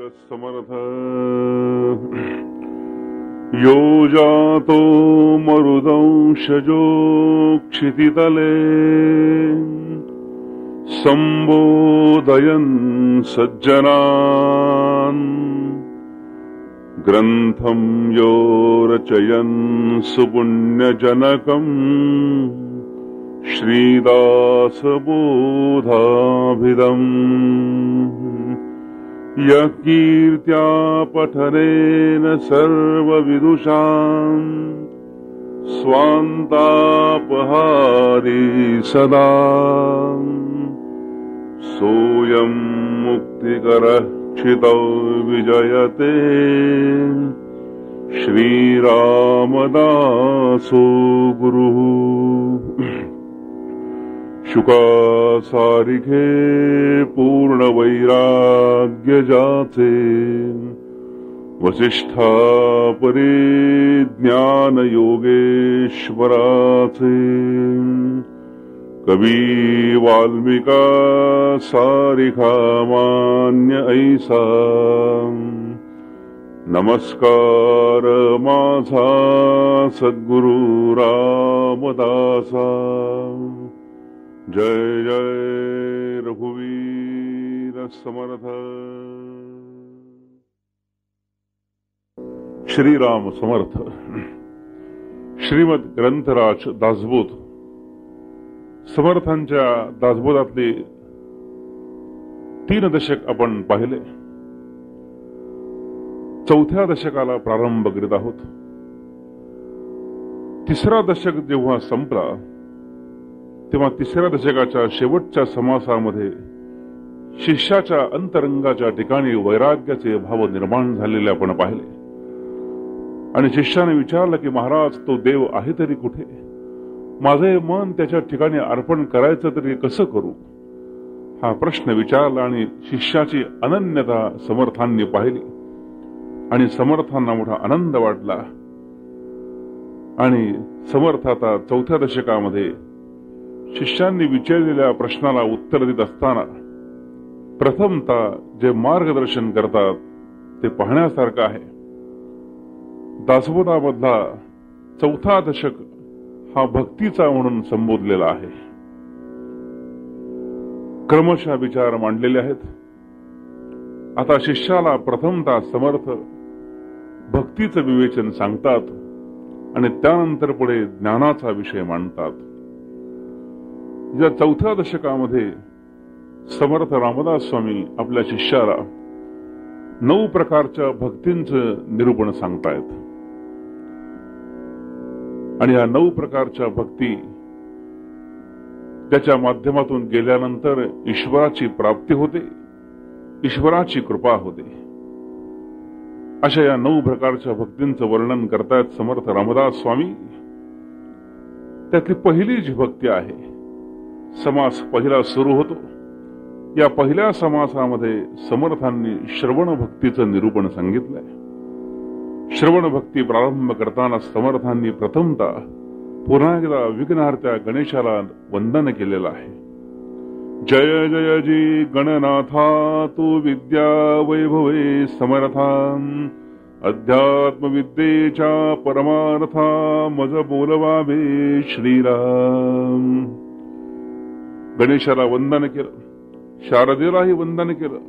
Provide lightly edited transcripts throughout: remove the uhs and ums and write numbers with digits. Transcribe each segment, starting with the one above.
समर्थ यो जातो मरुदंशजो क्षितितले संबोधयन् सज्जनान् ग्रंथं यो रचयन् सुपुण्यजनकम् श्रीदासबोधाभिधम् यः कीर्त्या पठनेन सर्वविदुषाम् स्वान्तापहारी सदा सोऽयं मुक्तिकरः क्षितौ विजयते श्रीरामदासो गुरुः। शुकासारिखे पूर्ण वैराग्य जाचे वसिष्ठा परे ज्ञान योगेश्वराचे कवी वाल्मिका सारिखा मान्य ऐसा नमस्कार माझा सद्गुरु रामदासा। जय जय रघुवीर समर्थ। श्रीराम समर्थ। श्रीमद ग्रंथराज दासबोध समर्थांच्या दासबोधातले 3 दशक आपण पाहिले। 4थ्या दशकाला प्रारंभ करीत आहोत। 3रा दशक जेव्हा संपला तेव्हा 3ऱ्या दशकाच्या शेवटच्या समासामध्ये शिष्याच्या अंतरंगाच्या ठिकाणी वैराग्याचे भाव निर्माण झालेले आपण पाहिले आणि शिष्याने विचारलं की महाराज तो देव आहे तरी कुठे? माझे मन त्याच्या ठिकाणी अर्पण करायचं तरी कसं करू? हा प्रश्न विचारला आणि शिष्याची अनन्यता समर्थांनी पाहिली आणि समर्थांना मोठा आनंद वाटला आणि समर्थ आता 4थ्या दशकामध्ये शिष्यांनी विचारलेल्या प्रश्नाला उत्तर देत असताना प्रथमतः जे मार्गदर्शन करतात ते पाहण्यासारखं आहे। दासबोधामधला 4था दशक हा भक्तीचा म्हणून संबोधलेला आहे। क्रमशः विचार मांडलेले आहेत। आता शिष्याला प्रथमतः समर्थ भक्तीचं विवेचन सांगतात आणि त्यानंतर पुढे ज्ञानाचा विषय मांडतात। या 4थ्या दशकामध्ये समर्थ रामदास स्वामी आपल्या शिष्याला 9 प्रकारच्या भक्तींचं निरूपण सांगतायत आणि या 9 प्रकारच्या भक्ती त्याच्या माध्यमातून गेल्यानंतर ईश्वराची प्राप्ती होते, ईश्वराची कृपा होते। अशा या 9 प्रकारच्या भक्तींचं वर्णन करतायत समर्थ रामदास स्वामी। त्यातली पहिली जी भक्ती आहे, समास पहिला सुरू होतो। या पहिल्या समासामध्ये समर्थांनी श्रवण भक्तीचं निरूपण सांगितलंय। श्रवण भक्ती प्रारंभ करताना समर्थांनी प्रथमतः पुन्हा एकदा विघ्नहर्त्या गणेशाला वंदन केलेलं आहे। जय जय जी गणनाथा तू विद्या वैभवे समर्था अध्यात्म विद्येच्या परमार्था मज बोलवावे श्रीराम। गणेशाला वंदन केलं, शारदेलाही वंदन केलं,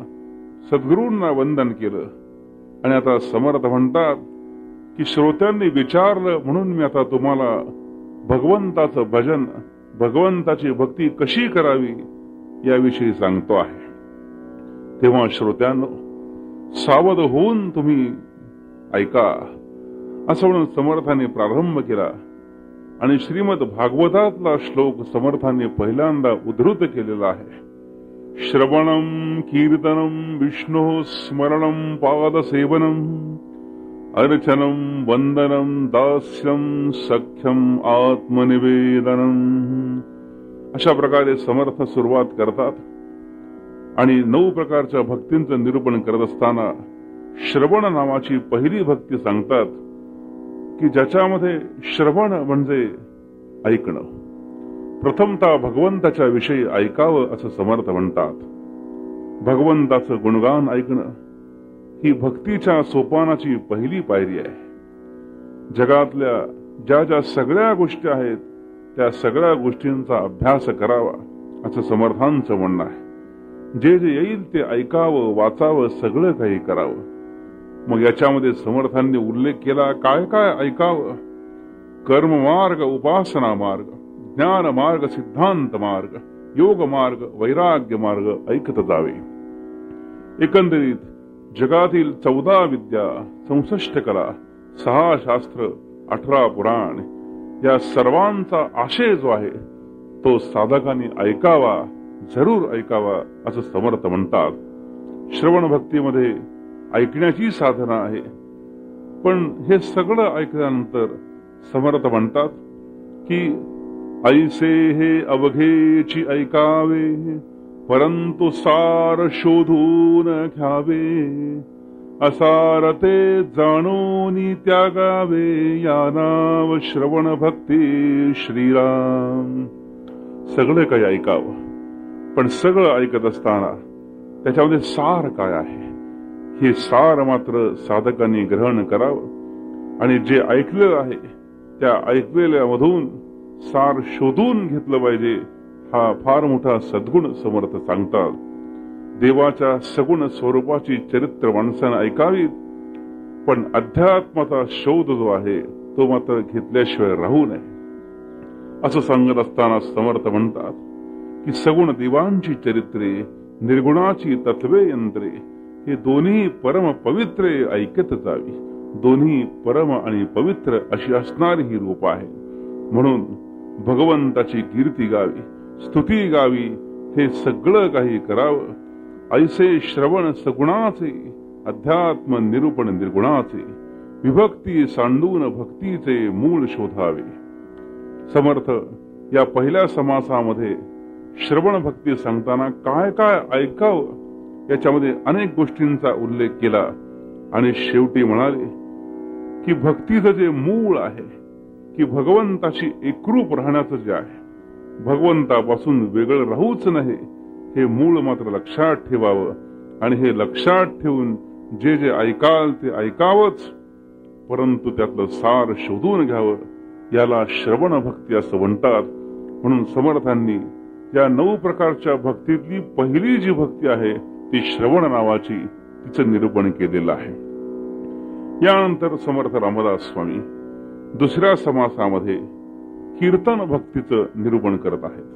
सद्गुरूंना वंदन केलं आणि आता समर्थ म्हणतात की श्रोत्यांनी विचारलं म्हणून मी आता तुम्हाला भगवंताचं भजन, भगवंताची भक्ती कशी करावी याविषयी सांगतो आहे। तेव्हा श्रोत्यांनो सावध होऊन तुम्ही ऐका असं म्हणून समर्थांनी प्रारंभ केला आणि श्रीमद भागवतातला श्लोक समर्थांनी पहिल्यांदा उद्धृत केलेला आहे। श्रवणं कीर्तनं विष्णु स्मरणं पादसेवनं अर्चनं वंदनं दास्यं सख्यं आत्मनिवेदनं। अशा प्रकारे समर्थ सुरुवात करतात आणि 9 प्रकारच्या भक्तींचं निरूपण करत असताना श्रवण नावाची पहिली भक्ती सांगतात की ज्याच्यामध्ये श्रवण म्हणजे ऐकणं, प्रथमतः भगवंताच्या विषयी ऐकावं असं समर्थ म्हणतात। भगवंताचं गुणगान ऐकणं, ही भक्तीच्या सोपानाची पहिली पायरी आहे. जगातल्या ज्या ज्या सगळ्या गोष्टी आहेत त्या सगळ्या गोष्टींचा अभ्यास करावा असं समर्थांचं म्हणणं आहे. जे जे येईल ते ऐकावं, वाचावं, सगळं काही करावं. मग याच्यामध्ये समर्थांनी उल्लेख केला, काय काय ऐकावं? कर्म मार्ग, उपासना मार्ग, ज्ञान मार्ग, सिद्धांत मार्ग, योग मार्ग, वैराग्य मार्ग ऐकत जावे. एकंदरीत जगातील 14 विद्या, 64 कला, 6 शास्त्र, 18 पुराण या सर्वांचा आशय जो आहे तो साधकांनी ऐकावा, जरूर ऐकावा असं समर्थ म्हणतात. श्रवण भक्तीमध्ये ऐकण्याची साधना आहे. पण हे सगळं ऐकल्यानंतर समर्थ म्हणतात की ऐसे हे अवघेची ऐकावे, परंतु सार शोधून घ्यावे. असार ते जाणून त्यागावे, या नाव श्रवण भक्ती श्रीराम. सगळं काही ऐकावं, पण सगळं ऐकत असताना त्याच्यामध्ये सार काय आहे हे सार मात्र साधकांनी ग्रहण करावं. आणि जे ऐकलेलं आहे त्या ऐकलेल्यामधून सार शोधून घेतलं पाहिजे. हा फार मोठा सद्गुण समर्थ सांगतात. देवाच्या सगुण स्वरूपाची चरित्र माणसानं ऐकावीत, पण अध्यात्माचा शोध जो आहे तो मात्र घेतल्याशिवाय राहू नये असं सांगत असताना समर्थ म्हणतात की सगुण देवांची चरित्रे, निर्गुणाची तत्वे यंत्रे हे दोन्ही परम पवित्रे ऐकत जावी. दोन्ही परम आणि पवित्र अशी असणारी ही रूप आहे. म्हणून भगवंताची कीर्ती गावी, स्तुती गावी, हे सगळं काही करावं. ऐसे श्रवण सगुणाचे, अध्यात्म निरूपण निर्गुणाचे, विभक्ती सांडून भक्तीचे मूळ शोधावे. समर्थ या पहिल्या समासामध्ये श्रवण भक्ती सांगताना काय काय ऐकावं याच्यामध्ये अनेक गोष्टींचा उल्लेख केला आणि शेवटी म्हणाले की भक्तीचं जे मूळ आहे की भगवंताशी एकरूप राहण्याचं जे आहे, भगवंतापासून वेगळं राहूच नाही, हे मूळ मात्र लक्षात ठेवावं. आणि हे लक्षात ठेवून जे जे ऐकाल ते ऐकावंच, परंतु त्यातलं सार शोधून घ्यावं. याला श्रवण भक्ती असं म्हणतात. म्हणून समर्थांनी या 9 प्रकारच्या भक्तीतली पहिली जी भक्ती आहे ती श्रवण नावाची, तिचं निरूपण केलेलं आहे. यानंतर समर्थ रामदास स्वामी दुसऱ्या समासामध्ये कीर्तन भक्तीचं निरूपण करत आहेत.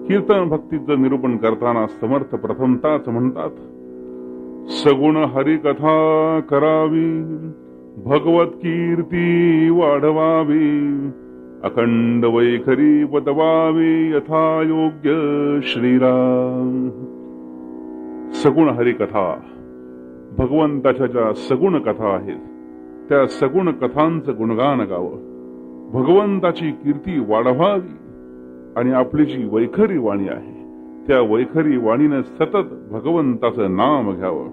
कीर्तन भक्तीचं निरूपण करताना समर्थ प्रथमताच म्हणतात, सगुण हरिकथा करावी, भगवत कीर्ती वाढवावी, अखंड वैखरी पदवावी, यथा योग्य श्रीराम. सगुण हरिकथा, भगवंताच्या ज्या सगुण कथा आहेत त्या सगुण कथांचं गुणगान गावं, भगवंताची कीर्ती वाढवावी आणि आपली जी वैखरी वाणी आहे त्या वैखरी वाणीनं सतत भगवंताचं नाम घ्यावं,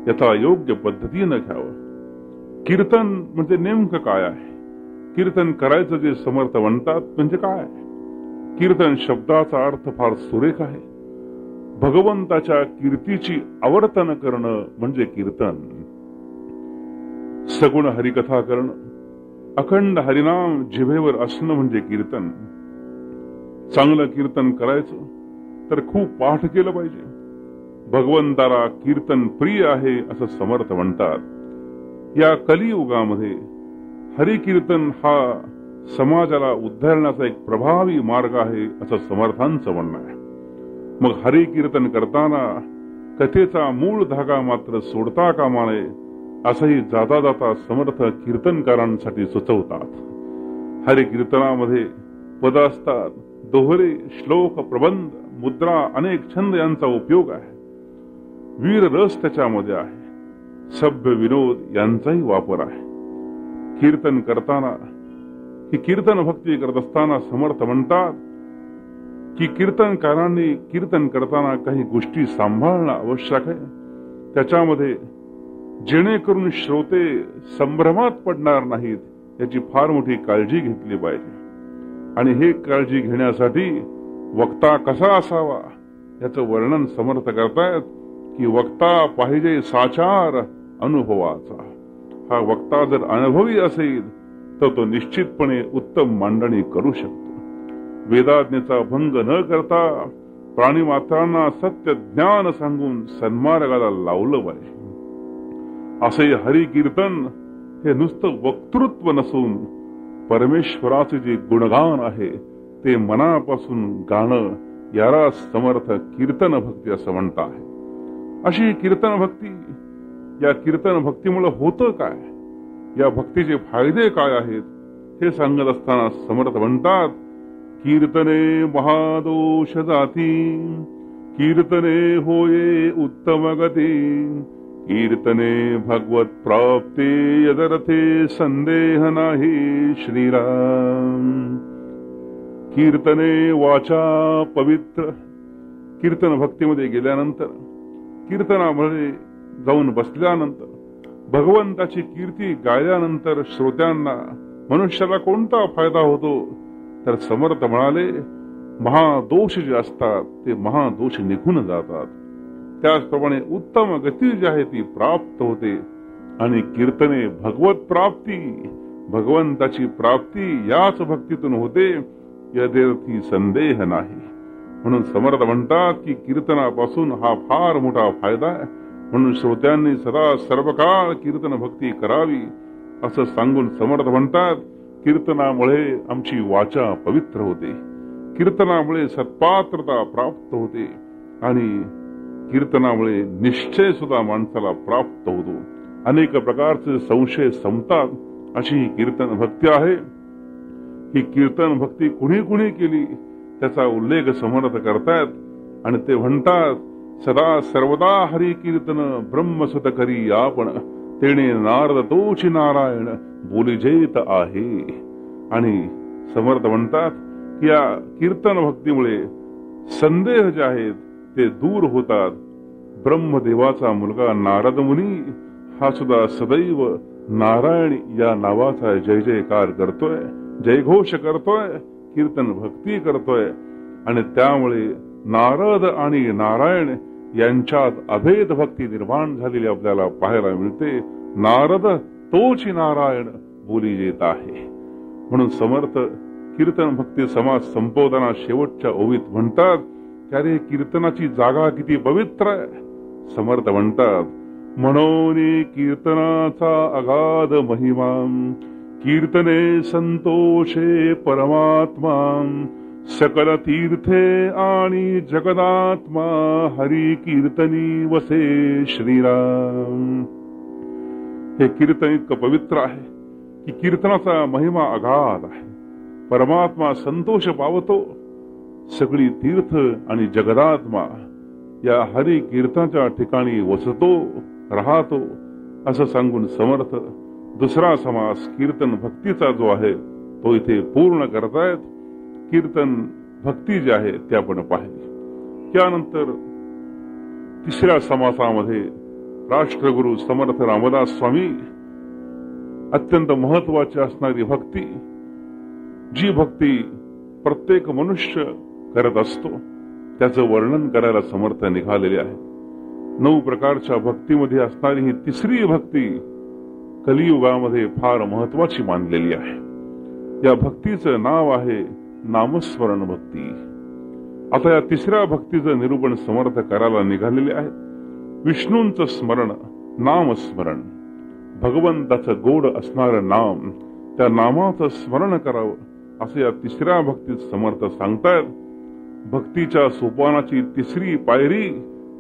यथा योग्य पद्धतीनं घ्यावं. कीर्तन म्हणजे नेमकं काय आहे? कीर्तन करायचं जे समर्थ म्हणतात म्हणजे काय? कीर्तन शब्दाचा अर्थ फार सुरेख आहे. भगवंताच्या कीर्तीची आवर्तन करणं म्हणजे कीर्तन. सगुण हरिकथा करणं, अखंड हरिनाम जिभेवर असणं म्हणजे कीर्तन. चांगलं कीर्तन करायचं तर खूप पाठ केलं पाहिजे. भगवंताला कीर्तन प्रिय आहे असं समर्थ म्हणतात. या कलियुगामध्ये हरिकीर्तन हा समाजाला उद्धारण्याचा एक प्रभावी मार्ग आहे असं समर्थांचं म्हणणं आहे. मग हरिकीर्तन करताना कथेचा मूळ धागा मात्र सोडता कामा नये असंही जाता जाता समर्थ कीर्तनकारांसाठी सुचवतात. हरिकीर्तनामध्ये पद असतात, दोहरे, श्लोक, प्रबंध, मुद्रा, अनेक छंद यांचा उपयोग आहे. वीर रस त्याच्यामध्ये आहे, सभ्य विनोद यांचाही वापर आहे. कीर्तन करताना ही कीर्तन भक्ती करत असताना समर्थ म्हणतात की कीर्तनकारांनी कीर्तन करताना काही गोष्टी सांभाळणं आवश्यक आहे. त्याच्यामध्ये जेणेकरून श्रोते संभ्रमात पडणार नाहीत याची फार मोठी काळजी घेतली पाहिजे. आणि हे काळजी घेण्यासाठी वक्ता कसा असावा याचं वर्णन समर्थ करतायत की वक्ता पाहिजे साचार, अनुभवाचा. हा वक्ता जर अनुभवी असेल तर तो निश्चितपणे उत्तम मांडणी करू शकतो. वेदाज्ञेचा भंग न करता प्राणीमात्रांना सत्य ज्ञान सांगून सन्मार्गाला लावलं पाहिजे. असे हरी कीर्तन हे नुसतं वक्तृत्व नसून परमेश्वराचे जे गुणगान आहे ते मनापासून गाणं याला समर्थ कीर्तन भक्ती असं म्हणता आहे. अशी कीर्तन भक्ती, या कीर्तन भक्तीमुळे होतं काय, या भक्तीचे फायदे काय आहेत हे सांगत असताना समर्थ म्हणतात, कीर्तने महादोष जाती, कीर्तने होये उत्तम गती, कीर्तने भगवत प्राप्ते यदर्थे संदेह नाही श्रीराम. कीर्तने वाचा पवित्र. कीर्तन भक्तीमध्ये गेल्यानंतर, कीर्तनामध्ये जाऊन बसल्यानंतर, भगवंताची कीर्ती गायल्यानंतर श्रोत्यांना, मनुष्याला कोणता फायदा होतो तर समर्थ म्हणाले, महादोष जे असतात ते महादोष निघून जातात. त्याचप्रमाणे उत्तम गती जी आहे ती प्राप्त होते. आणि कीर्तने भगवत प्राप्ती, भगवंताची प्राप्ती याच भक्तीतून होते यात संदेह नाही. म्हणून समर्थ म्हणतात की कीर्तनापासून हा फार मोठा फायदा आहे. म्हणून श्रोत्यांनी सदा सर्वकाळ कीर्तन भक्ती करावी असं सांगून समर्थ म्हणतात, कीर्तनामुळे आमची वाचा पवित्र होते, कीर्तनामुळे सत्पात्रता प्राप्त होते आणि कीर्तनामुळे निश्चय सुद्धा माणसाला प्राप्त होतो. अनेक प्रकारचे संशय संपतात. अशी ही कीर्तन भक्ती आहे. ही कीर्तन भक्ती कुणी कुणी केली त्याचा उल्लेख समर्थ करतात आणि ते म्हणतात, सदा सर्वदा हरी कीर्तन ब्रह्मसुत करी आपण, तेणे नारद तोची नारायण बोलिजेत आहे. आणि समर्थ म्हणतात की या कीर्तन भक्तीमुळे संदेह जे आहेत ते दूर होतात. ब्रह्मदेवाचा मुलगा नारद मुनी हा सुद्धा सदैव नारायण या नावाचा जय जयकार करतोय, जयघोष करतोय, कीर्तन भक्ती करतोय. आणि त्यामुळे नारद आणि नारायण यांच्यात अभेद भक्ती निर्माण झालेली आपल्याला पाहायला मिळते. नारद तोची नारायण बोली येत आहे. म्हणून समर्थ कीर्तन भक्ती समाज संपवताना शेवटच्या ओवीत म्हणतात, त्यारे कीर्तनाची जागा किती पवित्र आहे. समर्थ म्हणतात, म्हणून कीर्तनाचा अगाध महिमा, कीर्तने संतोषे परमात्मा, सकल तीर्थे आणि जगदात्मा, हरी कीर्तनी वसे श्रीराम. हे कीर्तन इतकं पवित्र आहे की कीर्तनाचा महिमा अगाध आहे. परमात्मा संतोष पावतो, सगळी तीर्थ आणि जगदात्मा या हरी कीर्तनाच्या ठिकाणी वसतो, राहतो असं सांगून समर्थ दुसरा समास कीर्तन भक्तीचा जो आहे तो इथे पूर्ण करतायत. कीर्तन भक्ती जी आहे ते आपण पाहिली. त्यानंतर तिसऱ्या समासामध्ये राष्ट्रगुरु समर्थ रामदास स्वामी अत्यंत महत्वाची असणारी भक्ती, जी भक्ती प्रत्येक मनुष्य करत असतो, त्याचं वर्णन करायला समर्थ निघालेले आहे. 9 प्रकारच्या भक्तीमध्ये असणारी ही तिसरी भक्ती कलियुगामध्ये फार महत्वाची मानलेली आहे. या भक्तीचं नाव आहे नामस्मरण भक्ती. आता या तिसऱ्या भक्तीचं निरूपण समर्थ करायला निघालेले आहे. विष्णूंचं स्मरण, नामस्मरण, भगवंताचं गोड असणारं नाम, त्या नामाचं स्मरण करावं असं या तिसऱ्या भक्तीत समर्थ सांगतायत. भक्तीच्या सोपानाची तिसरी पायरी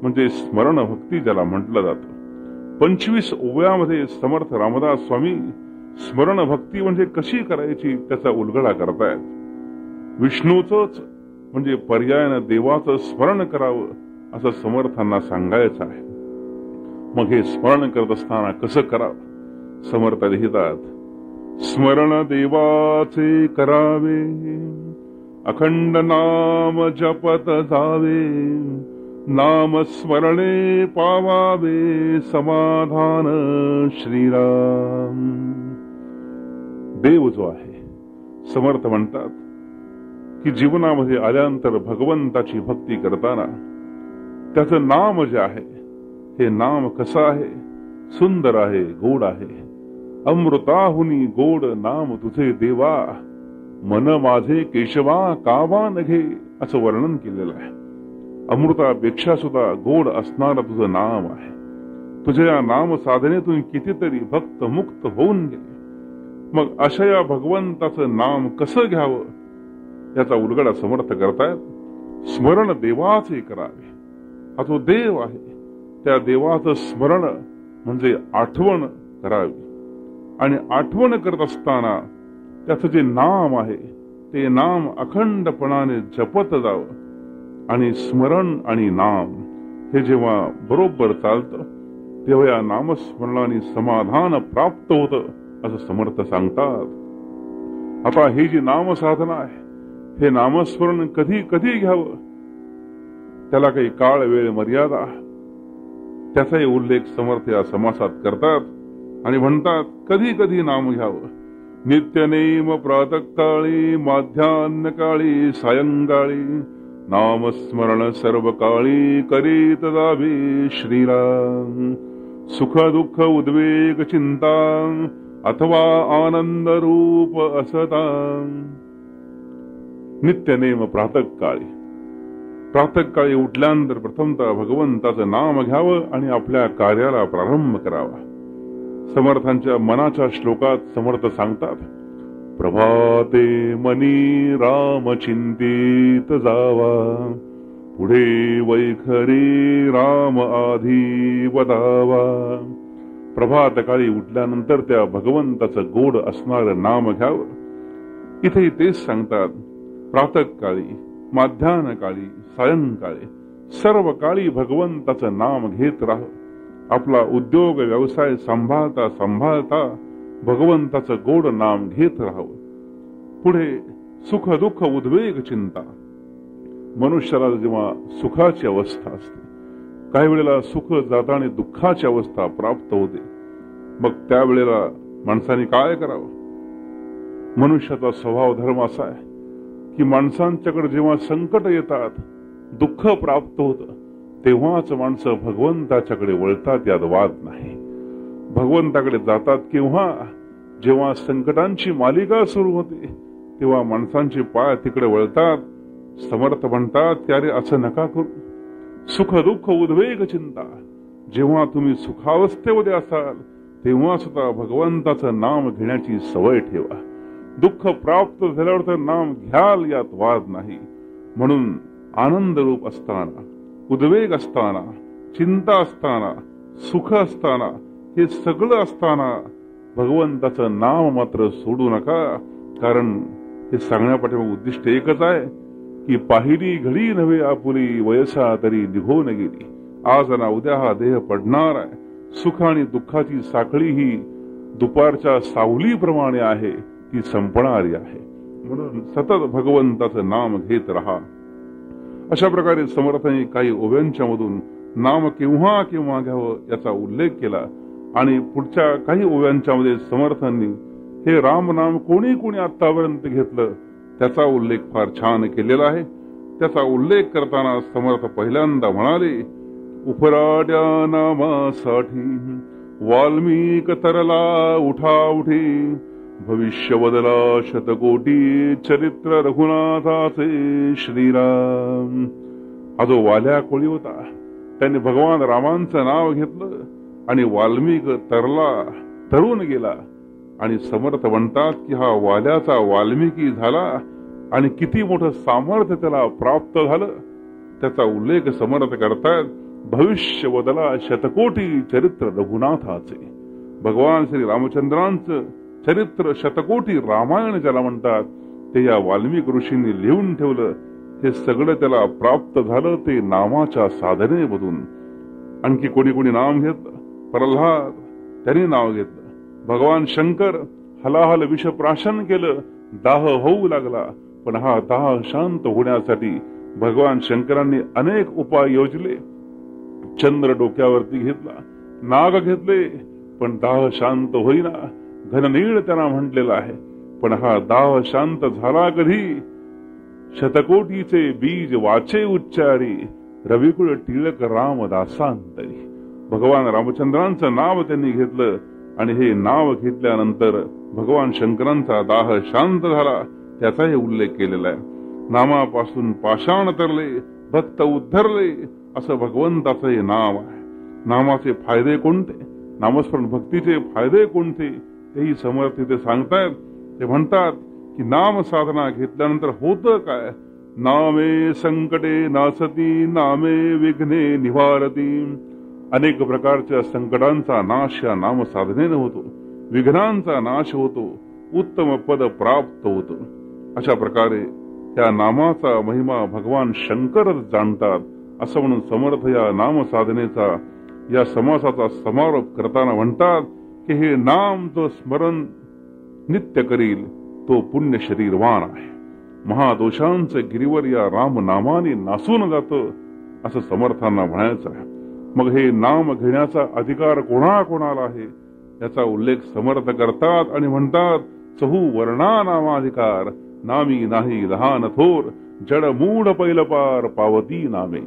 म्हणजे स्मरण भक्ती ज्याला म्हटलं जातं. 25 ओव्यामध्ये समर्थ रामदास स्वामी स्मरण भक्ती म्हणजे कशी करायची त्याचा उलगडा करतायत. विष्णूचंच म्हणजे पर्यायानं देवाचं स्मरण करावं असं समर्थांना सांगायचं आहे. मग हे स्मरण करत असताना कसं करावं समर्थ लिहितात, स्मरण देवाचे करावे, अखंड नाम जपत जावे, नाम स्मरणे पावावे समाधान श्रीराम. देव जो आहे, समर्थ म्हणतात की जीवनामध्ये आल्यानंतर भगवंताची भक्ती करताना त्याचं नाम जे आहे, हे नाम कसं आहे सुंदर आहे, गोड आहे. अमृताहुनी गोड नाम तुझे देवा, मन माझे केशवा कावा नघे, असं वर्णन केलेलं आहे. अमृतापेक्षा सुद्धा गोड असणारं तुझं नाम आहे. तुझ्या या नाम साधनेतून कितीतरी भक्त मुक्त होऊन गेले. मग अशा या भगवंताचं नाम कसं घ्यावं याचा उलगडा समर्थ करतायत. स्मरण देवाचे करावे. हा जो देव आहे त्या देवाचं स्मरण म्हणजे आठवण करावी. आणि आठवण करत असताना त्याचं जे नाम आहे ते नाम अखंडपणाने जपत जावं. आणि स्मरण आणि नाम हे जेव्हा बरोबर चालतं तेव्हा या नामस्मरणाने समाधान प्राप्त होतं असं समर्थ सांगतात. आता ही जी नामसाधना आहे हे नामस्मरण कधी कधी घ्यावं त्याला काही काळ वेळ मर्यादा त्याचाही उल्लेख समर्थ या समासात करतात आणि म्हणतात कधी कधी नाम घ्यावं. नित्यनेम प्रातःकाळी माध्यान्हकाळी सायंकाळी नामस्मरण सर्व काळी करीत जावे श्रीराम. सुख दुःख उद्वेग चिंता अथवा आनंद रूप असता. नित्यनेम प्रातःकाळी प्रातःकाळी उठल्यानंतर प्रथमतः भगवंताचं नाम घ्यावं आणि आपल्या कार्याला प्रारंभ करावा. समर्थांच्या मनाच्या श्लोकात समर्थ सांगतात प्रभाते मनी राम चिंतित जावा, पुढे वैखरी राम आधी वदावा. प्रभातकाळी उठल्यानंतर त्या भगवंताचं गोड असणारं नाम घ्यावं. इथे तेच सांगतात प्रातःकाळी माध्यान्हकाळी सायंकाळी सर्व काळी भगवंताचं नाम घेत राहा. आपला उद्योग व्यवसाय सांभाळता सांभाळता भगवंताचं गोड नाम घेत राहावं. पुढे सुख दुःख उद्वेग चिंता. मनुष्याला जेव्हा सुखाची अवस्था असते काही वेळेला सुख जाता आणि दुःखाची अवस्था प्राप्त होते. मग त्यावेळेला माणसाने काय करावं. मनुष्याचा स्वभाव धर्म असा आहे की माणसांच्याकडे जेव्हा संकट येतात दुःख प्राप्त होतं तेव्हाच माणसं भगवंताच्याकडे वळतात यात वाद नाही. भगवंताकडे जातात केव्हा जेव्हा संकटांची मालिका सुरू होते तेव्हा माणसांचे पाय तिकडे वळतात. समर्थ म्हणतात त्यारे असं नका करू. सुख दुःख उद्वेग चिंता. जेव्हा तुम्ही सुखावस्थेमध्ये असाल तेव्हा सुद्धा भगवंताचं नाम घेण्याची सवय ठेवा. दुःख प्राप्त झाल्यावर तर नाम घ्याल यात वाद नाही. म्हणून आनंद रूप असताना उद्वेग असताना चिंता असताना सुख असताना हे सगळं असताना भगवंताचं नाम मात्र सोडू नका. कारण हे सांगण्यापाठीमागे उद्दिष्ट एकच आहे की पाहिली घडी नव्हे आपुली वयसा तरी निघून गेली. आज ना उद्या हा देह पडणार आहे. सुख आणि दुःखाची साखळी ही दुपारच्या सावलीप्रमाणे आहे ती संपणारी आहे. म्हणून सतत भगवंताचं नाम घेत राहा. अशा प्रकारे समर्थांनी काही ओव्यांच्या मधून नाम केव्हा केव्हा घ्यावं याचा उल्लेख केला आणि पुढच्या काही ओव्यांच्या मध्ये समर्थांनी हे राम नाम कोणी कोणी आतापर्यंत घेतलं त्याचा उल्लेख फार छान केलेला आहे. त्याचा उल्लेख करताना समर्थ पहिल्यांदा म्हणाले उपराड्या नामासाठी वाल्मिक तरला उठा उठी भविष्य बदला शतकोटी चरित्र रघुनाथाचे श्रीराम. हा जो वाल्या कोळी होता त्याने भगवान रामांचं नाव घेतलं आणि वाल्मिक तरुण गेला. आणि समर्थ म्हणतात की हा वाल्याचा वाल्मिकी झाला आणि किती मोठं सामर्थ्य त्याला प्राप्त झालं त्याचा उल्लेख समर्थ करतात. भविष्य बदला शतकोटी चरित्र रघुनाथाचे. भगवान श्री रामचंद्रांचं चरित्र शतकोटी रामायण ज्याला म्हणतात ते या वाल्मिक ऋषींनी लिहून ठेवलं. हे सगळं त्याला प्राप्त झालं ते नामाच्या साधनेमधून. आणखी कोणी कोणी नाम घेतलं. प्रल्हाद त्यांनी नाव घेतलं. भगवान शंकर हलाहल विषप्राशन केलं. दाह होऊ लागला पण हा दाह शांत होण्यासाठी भगवान शंकरांनी अनेक उपाय योजले. चंद्र डोक्यावरती घेतला, नाग घेतले पण दाह शांत होईना. घननीळ त्यांना म्हटलेला आहे पण हा दाह शांत झाला कधी. शतकोटीचे बीज वाचे उच्चारी रविकुळ टिळक रामदासांतरी. भगवान रामचंद्रांचं नाव त्यांनी घेतलं आणि हे नाव घेतल्यानंतर भगवान शंकरांचा दाह शांत झाला, त्याचाही उल्लेख केलेला आहे. नामापासून पाषाण तरले, भक्त उद्धरले, असं भगवंताचं हे नाव आहे. नामाचे फायदे कोणते, नामस्मरण भक्तीचे फायदे कोणते, तेही समर्थ तिथे सांगतायत. ते म्हणतात की नाम साधना घेतल्यानंतर होतं काय, नामे संकटे नासती, नामे विघ्ने निवारती. अनेक प्रकारच्या संकटांचा नाश या नाम साधनेने होतो, विघ्नांचा नाश होतो, उत्तम पद प्राप्त होतं. अशा प्रकारे त्या नामाचा महिमा भगवान शंकरच जाणतात, असं म्हणून समर्थ या नाम साधनेचा, या समासाचा समारोप करताना म्हणतात की हे नाम जो स्मरण नित्य करील तो पुण्य शरीरवान आहे. महादोषांचं गिरीवर या राम नामाने नासून जातं, असं समर्थांना म्हणायचं आहे. मग हे नाम घेण्याचा अधिकार कोणाकोणाला आहे याचा उल्लेख समर्थ करतात आणि म्हणतात, चहू वर्णा नामाधिकार, नामी नाही लहान थोर, जड मूढ पैलपार पावती नामे.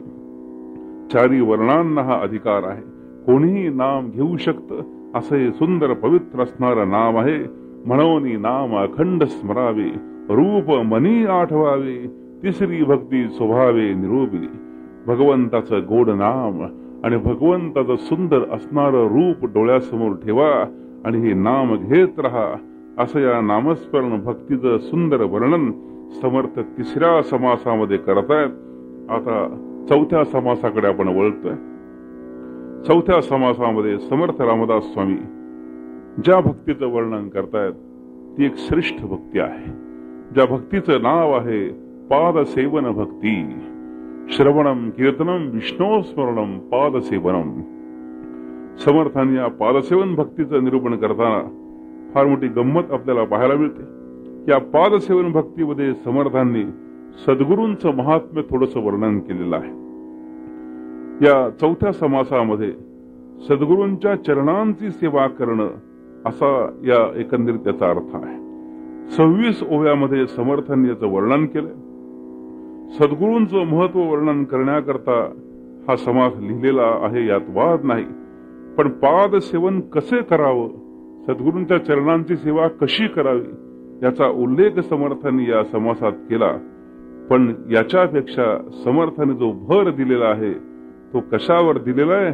चारी वर्णांना हा अधिकार आहे, कोणीही नाम घेऊ शकतं, असे सुंदर पवित्र असणारं नाम आहे. म्हणून नाम अखंड स्मरावे, रूप मनी आठवावे, तिसरी भक्ती स्वभावे निरोबी. भगवंताचं गोड नाम आणि भगवंताचं सुंदर असणारं रूप डोळ्यासमोर ठेवा आणि हे नाम घेत राहा, असं या नामस्मरण भक्तीचं सुंदर वर्णन समर्थ तिसऱ्या समासामध्ये करतायत. आता चौथ्या समासाकडे आपण वळतोय. चौथ्या समासामध्ये समर्थ रामदास स्वामी ज्या भक्तीचं वर्णन करतायत ती एक श्रेष्ठ भक्ती आहे. ज्या भक्तीचं नाव आहे पादसेवन भक्ती. श्रवणम कीर्तनम विष्णू स्मरणम पादसेवनम. समर्थांनी या पादसेवन भक्तीचं निरूपण करताना फार मोठी गंमत आपल्याला पाहायला मिळते. या पादसेवन भक्तीमध्ये समर्थांनी सद्गुरूंचं महात्म्य थोडंसं वर्णन केलेलं आहे. या चौथ्या समासामध्ये सद्गुरूंच्या चरणांची सेवा करणं असा या एकंदरीत त्याचा अर्थ आहे. 26 ओव्यामध्ये समर्थांनी याचं वर्णन केलंय. सद्गुरूंचं महत्व वर्णन करण्याकरता हा समास लिहिलेला आहे, यात वाद नाही. पण पादसेवन कसे करावं, सद्गुरूंच्या चरणांची सेवा कशी करावी याचा उल्लेख समर्थांनी या समासात केला. पण याच्यापेक्षा समर्थांनी जो भर दिलेला आहे तो कशावर दिलेला आहे,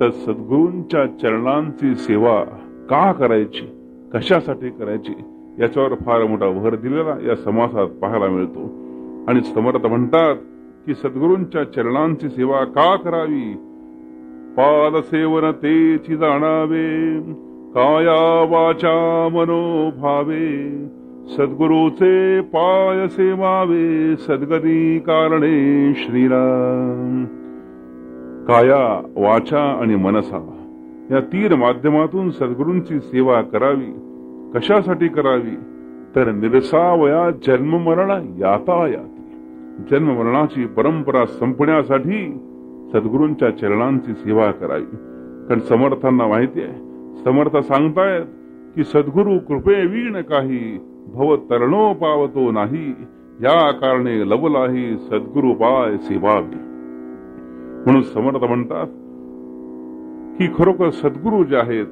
तर सद्गुरूंच्या चरणांची सेवा का करायची, कशासाठी करायची याच्यावर फार मोठा भर दिलेला या समासात पाहायला मिळतो. आणि समर्थ म्हणतात की सद्गुरूंच्या चरणांची सेवा का करावी, पादसेवन तेची जाणावे, काया वाचा मनोभावे, सद्गुरूचे पाय सेवावे, सद्गती कारणे श्रीराम. काया वाचा आणि मनसा या तीन माध्यमातून सद्गुरूंची सेवा करावी. कशासाठी करावी, तर निरसावया जन्ममरण यातायाती. जन्ममरणाची परंपरा संपण्यासाठी सद्गुरूंच्या चरणांची सेवा करावी. कारण समर्थांना माहिती आहे, समर्थ सांगतायत की सद्गुरू कृपे वीण काही, भव तरणो पावतो नाही, या कारणे लवलाही सद्गुरू पाय सेवावी. म्हणून समर्थ म्हणतात की खरोखर सद्गुरू जे आहेत.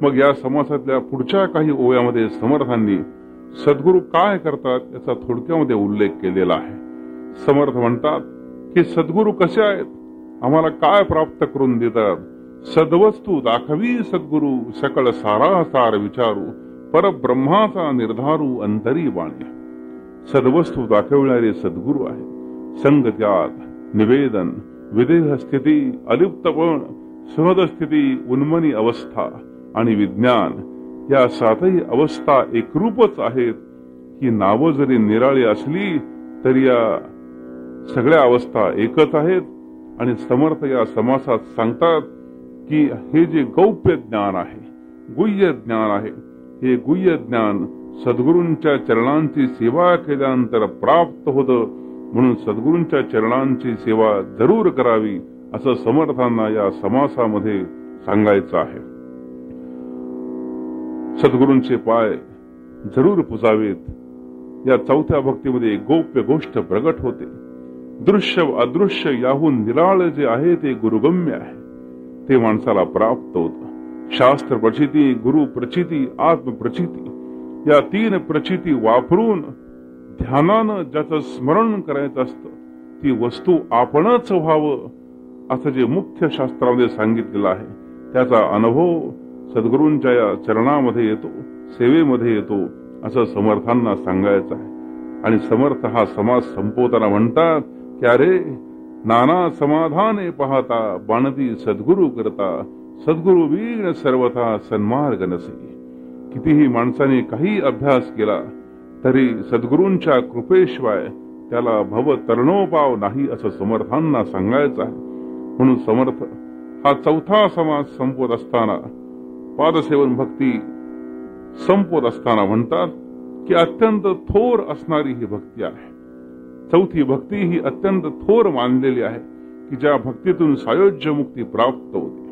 मग या समासातल्या पुढच्या काही ओव्यामध्ये समर्थांनी सद्गुरू काय करतात याचा थोडक्यामध्ये उल्लेख केलेला आहे. समर्थ म्हणतात की सद्गुरू कसे आहेत, आम्हाला काय प्राप्त करून देतात. सद्वस्तू दाखवी सद्गुरू, सकळ सारासार विचारू, परब्रह्माचा निर्धारू अंतरी बाणी. सद्वस्तू दाखविणारे सद्गुरू आहेत. संगत्याग, निवेदन, विदेह स्थिती, अलिप्तपण, सहज स्थिती, उन्मनी अवस्था आणि विज्ञान या सातही अवस्था एकरूपच आहेत. ही नावं जरी निराळी असली तरी या सगळ्या अवस्था एकच आहेत. आणि समर्थ या समासात सांगतात की हे जे गौप्य ज्ञान आहे, गुह्य ज्ञान आहे, हे गुह्य ज्ञान सद्गुरूंच्या चरणांची सेवा केल्यानंतर प्राप्त होतं. म्हणून सद्गुरूंच्या चरणांची सेवा जरूर करावी असं समर्थांना या समासामध्ये सांगायचं आहे. सद्गुरूंचे पाय जरूर पुजावेत या चौथ्या भक्तीमध्ये गोप्य गोष्ट प्रगट होते. दृश्य अदृश्य याहून निराळ जे आहे ते गुरुगम्य आहे. ते माणसाला प्राप्त होतं. शास्त्र प्रचिती, गुरु प्रचिती, आत्मप्रचिती या 3 प्रचिती वापरून ध्यानानं ज्याचं स्मरण करायचं असतं ती वस्तू आपणच व्हावं असं जे मुख्य शास्त्रामध्ये सांगितलेलं आहे त्याचा अनुभव सद्गुरूंच्या या चरणामध्ये येतो, सेवेमध्ये येतो असं समर्थांना सांगायचं आहे. आणि समर्थ हा समाज संपवताना म्हणतात की अरे नाना समाधाने पाहता बाणती सद्गुरु करता सद्गुरु वीण सर्वथा सन्मार्ग नसे. कितीही माणसाने काही अभ्यास केला तरी सद्गुरूंच्या कृपेशिवाय त्याला भव तरणोपाव नाही असं समर्थांना सांगायचं आहे. म्हणून समर्थ हा 4था समाज संपवत असताना, पादसेवन भक्ती संपवत असताना म्हणतात की अत्यंत थोर असणारी ही भक्ती आहे. 4थी भक्ती ही अत्यंत थोर मानलेली आहे की ज्या भक्तीतून सायोज्य मुक्ती प्राप्त होते.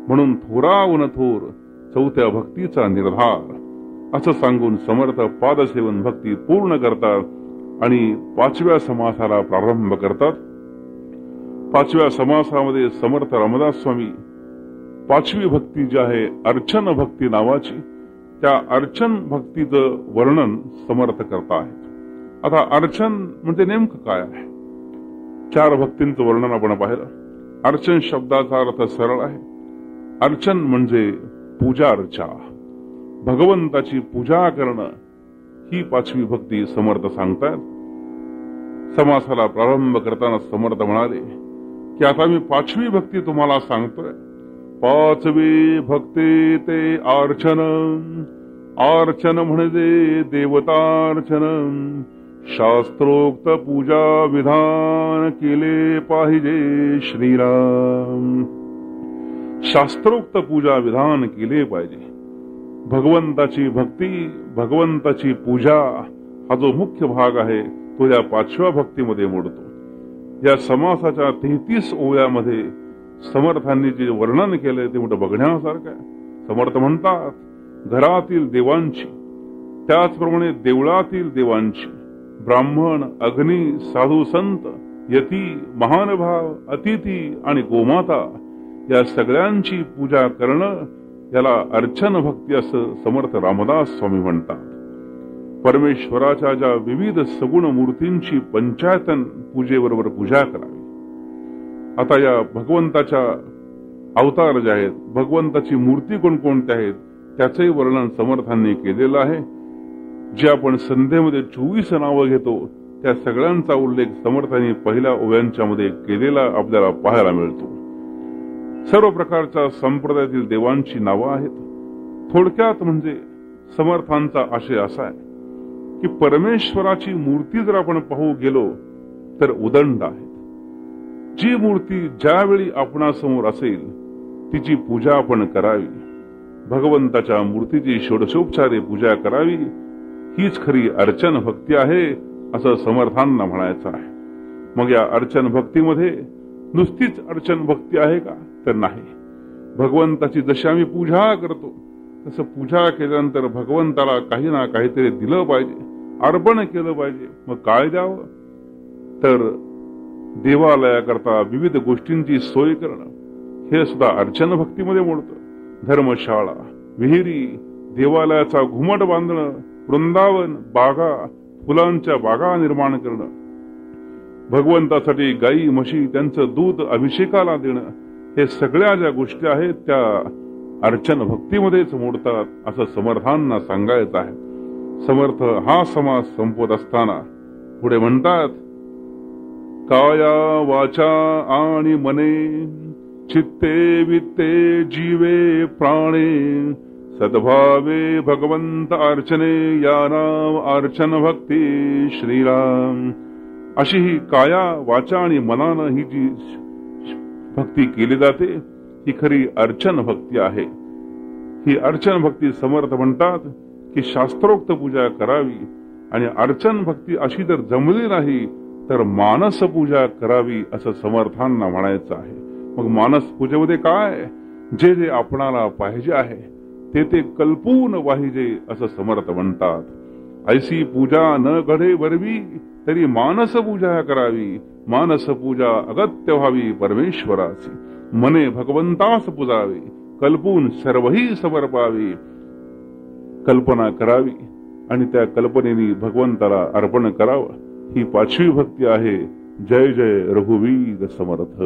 म्हणून थोरावून थोर 4थ्या भक्तीचा निर्धार असं सांगून समर्थ पादसेवन भक्ती पूर्ण करतात आणि 5व्या समासाला प्रारंभ करतात. 5व्या समासामध्ये समर्थ रामदास स्वामी 5वी भक्ती जी आहे अर्चन भक्ती नावाची त्या अर्चन भक्तीचं वर्णन समर्थ करतायत. आता अर्चन म्हणजे नेमकं काय आहे? 4 भक्तींचं वर्णन आपण पाहिलं. अर्चन शब्दाचा अर्थ सरळ आहे. अर्चन म्हणजे पूजा अर्चा, भगवंताची पूजा करणं ही 5वी भक्ती समर्थ सांगतात. समासाला प्रारंभ करताना समर्थ म्हणाले की आता मी 5वी भक्ती तुम्हाला सांगतोय. 5वी भक्ती ते अर्चन. अर्चन म्हणजे देवतार्चन. शास्त्रोक्त पूजा विधान केले पाहिजे श्रीराम. शास्त्रोक्त पूजा विधान केले पाहिजे. भगवंताची भक्ती, भगवंताची पूजा हा जो मुख्य भाग आहे तो या 5व्या भक्तीमध्ये मोडतो. या समासाच्या 33 ओव्यामध्ये समर्थांनी जे वर्णन केलंय ते मोठं बघण्यासारखं आहे. समर्थ म्हणतात घरातील देवांची, त्याचप्रमाणे देवळातील देवांची, ब्राह्मण, अग्नी, साधू संत, यती, महानुभाव, अतिथी आणि गोमाता या सगळ्यांची पूजा करणं याला अर्चन भक्ती असं समर्थ रामदास स्वामी म्हणतात. परमेश्वराच्या ज्या विविध सगुण मूर्तींची पंचायतन पूजेबरोबर पूजा करावी. आता या भगवंताच्या अवतार जे आहेत, भगवंताची मूर्ती कोणकोणत्या आहेत त्याचंही वर्णन समर्थांनी केलेलं आहे. जे आपण संध्येमध्ये 24 नावं घेतो त्या सगळ्यांचा उल्लेख समर्थांनी पहिल्या ओव्यांच्या मध्ये केलेला आपल्याला पाहायला मिळतो. सर्व प्रकारच्या संप्रदायातील देवांची नावं आहेत. थोडक्यात म्हणजे समर्थांचा आशय असा आहे की परमेश्वराची मूर्ती जर आपण पाहू गेलो तर उदंड आहेत. जी मूर्ती ज्यावेळी आपणासमोर असेल तिची पूजा आपण करावी. भगवंताच्या मूर्तीची षोडशोपचारे पूजा करावी. हीच खरी अर्चन भक्ती आहे असं समर्थांना म्हणायचं आहे. मग या अर्चन भक्तीमध्ये नुसतीच अर्चन भक्ती आहे का? तर नाही. भगवंताची जशी आम्ही पूजा करतो तसं पूजा केल्यानंतर भगवंताला काही ना काहीतरी दिलं पाहिजे, अर्पण केलं पाहिजे. मग काय द्यावं? तर देवालयाकरता विविध गोष्टींची सोय करणं हे सुद्धा अर्चन भक्तीमध्ये मोडतं. धर्मशाळा, विहिरी, देवालयाचा घुमट बांधणं, वृंदावन, बागा, फुलांच्या बागा निर्माण करणं, भगवंतासाठी गाई म्हशी त्यांचं दूध अभिषेकाला देणं, हे सगळ्या ज्या गोष्टी आहेत त्या अर्चन भक्तीमध्येच मोडतात असं समर्थांना सांगायचं आहे. समर्थ हा समाज संपवत असताना पुढे म्हणतात काया वाचा आणि मने चित्ते वित्ते जीवे प्राणे सद्भावे भगवंत अर्चने या नाम अर्चन भक्ती श्रीराम. अशी ही काया वाचा आणि मनानं ही जी भक्ती केली जाते ही खरी अर्चन भक्ती आहे. ही अर्चन भक्ती समर्थ म्हणतात की शास्त्रोक्त पूजा करावी आणि अर्चन भक्ती अशी जर जमली नाही तर मानस पूजा करावी असं समर्थांना म्हणायचं आहे. मग मानस पूजेमध्ये काय? जे जे आपणाला पाहिजे आहे ते ते कल्पून पाहिजे असं समर्थ म्हणतात. ऐसी पूजा न घडे वरवी तरी मानस पूजा करावी. मानस पूजा अगत्य व्हावी परमेश्वराची. मने भगवंतास पुजावे, कल्पून सर्वही समर्पावे. कल्पना करावी आणि त्या कल्पनेने भगवंताला अर्पण करावं, ही 5वी भक्ती आहे. जय जय रघुवीर समर्थ.